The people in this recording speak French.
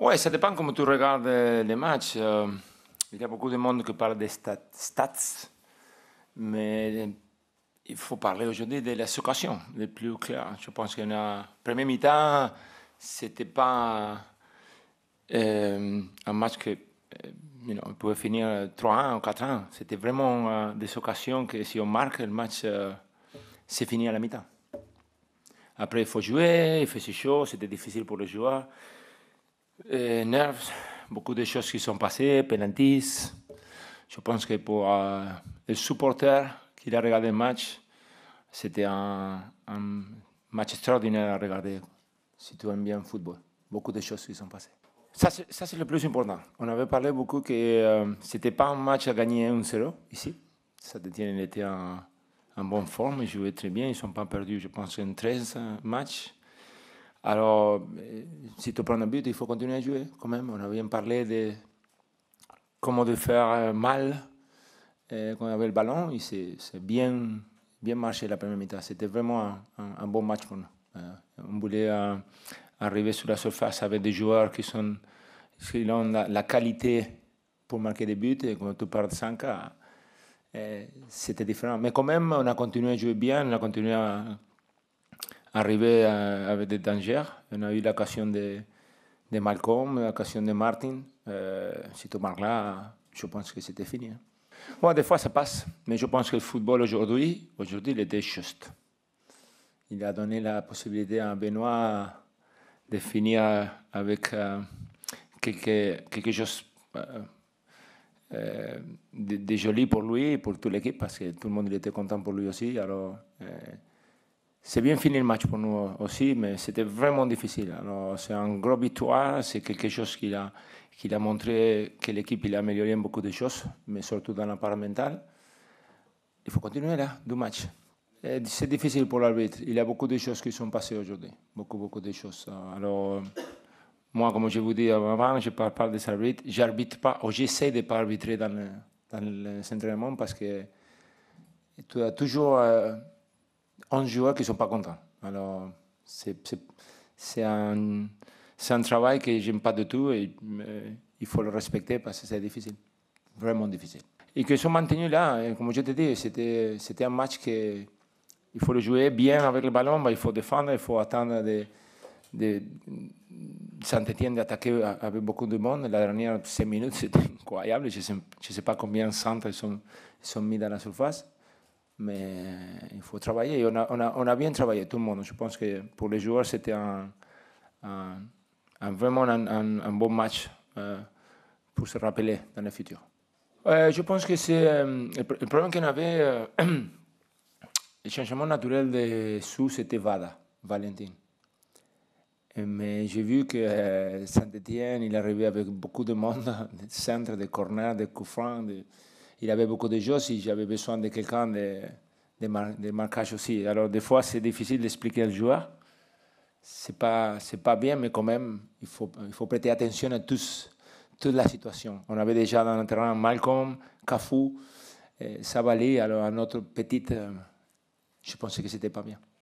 Ouais, ça dépend comment tu regardes les matchs. Il y a beaucoup de monde qui parle des stats, mais il faut parler aujourd'hui de la situation, le plus clair. Je pense qu'il y a premier mi-temps, c'était pas un match que on pouvait finir 3-1 ou 4-1. C'était vraiment des occasions que si on marque, le match c'est fini à la mi-temps. Après, il faut jouer, il faisait chaud, c'était difficile pour les joueurs. Nerfs, beaucoup de choses qui sont passées, penalties. Je pense que pour les supporters qui a regardé le match, c'était un match extraordinaire à regarder si tu aimes bien le football. Beaucoup de choses qui sont passées. Ça, c'est le plus important. On avait parlé beaucoup que ce n'était pas un match à gagner 1-0 ici. Saint-Étienne était en bonne forme, ils jouaient très bien, ils ne sont pas perdus, je pense, en 13 matchs. Alors, si tu prends un but, il faut continuer à jouer quand même. On a bien parlé de comment de faire mal quand on avait le ballon. Et c'est bien marché la première mi-temps. C'était vraiment un bon match pour nous. On voulait arriver sur la surface avec des joueurs qui ont la qualité pour marquer des buts. Et quand tu parles de 5 c'était différent. Mais quand même, on a continué à jouer bien. On a continué à arriver avec des dangers. On a eu l'occasion de Malcolm, l'occasion de Martin. Si tu marques là, je pense que c'était fini. Bon, des fois ça passe, mais je pense que le football aujourd'hui, il était juste. Il a donné la possibilité à Benoît de finir avec quelque chose de joli pour lui et pour toute l'équipe, parce que tout le monde était content pour lui aussi. Alors, c'est bien fini le match pour nous aussi, mais c'était vraiment difficile. Alors, c'est une grosse victoire, c'est quelque chose qu'il a montré que l'équipe a amélioré beaucoup de choses, mais surtout dans la part mentale. Il faut continuer là, du match. C'est difficile pour l'arbitre. Il y a beaucoup de choses qui sont passées aujourd'hui. Beaucoup de choses. Alors, moi, comme je vous dis avant, je ne parle pas des arbitres. J'arbitre pas, ou j'essaie de ne pas arbitrer dans les entraînements parce que tu as toujours 11 joueurs qui ne sont pas contents. Alors, c'est un travail que je n'aime pas du tout et il faut le respecter parce que c'est difficile. Vraiment difficile. Et qu'ils sont maintenus là, comme je te dis, c'était un match que il faut le jouer bien avec le ballon, mais il faut défendre, il faut attendre Saint-Étienne d'attaquer avec beaucoup de monde. La dernière 5 minutes, c'était incroyable. Je ne sais pas combien de centres sont mis dans la surface, mais il faut travailler. Et on a bien travaillé, tout le monde. Je pense que pour les joueurs, c'était vraiment un bon match pour se rappeler dans le futur. Je pense que c'est le problème qu'on avait. Le changement naturel de sous, c'était Valentin. Mais j'ai vu que Saint-Étienne, il arrivait avec beaucoup de monde, des centres, des corners, des coups francs. Il avait beaucoup de choses et j'avais besoin de quelqu'un de marquage aussi. Alors, des fois, c'est difficile d'expliquer au joueur. C'est pas bien, mais quand même, il faut prêter attention à toute la situation. On avait déjà dans le terrain Malcolm, Cafu, Savali, alors à notre petite, je pensais que c'était pas bien.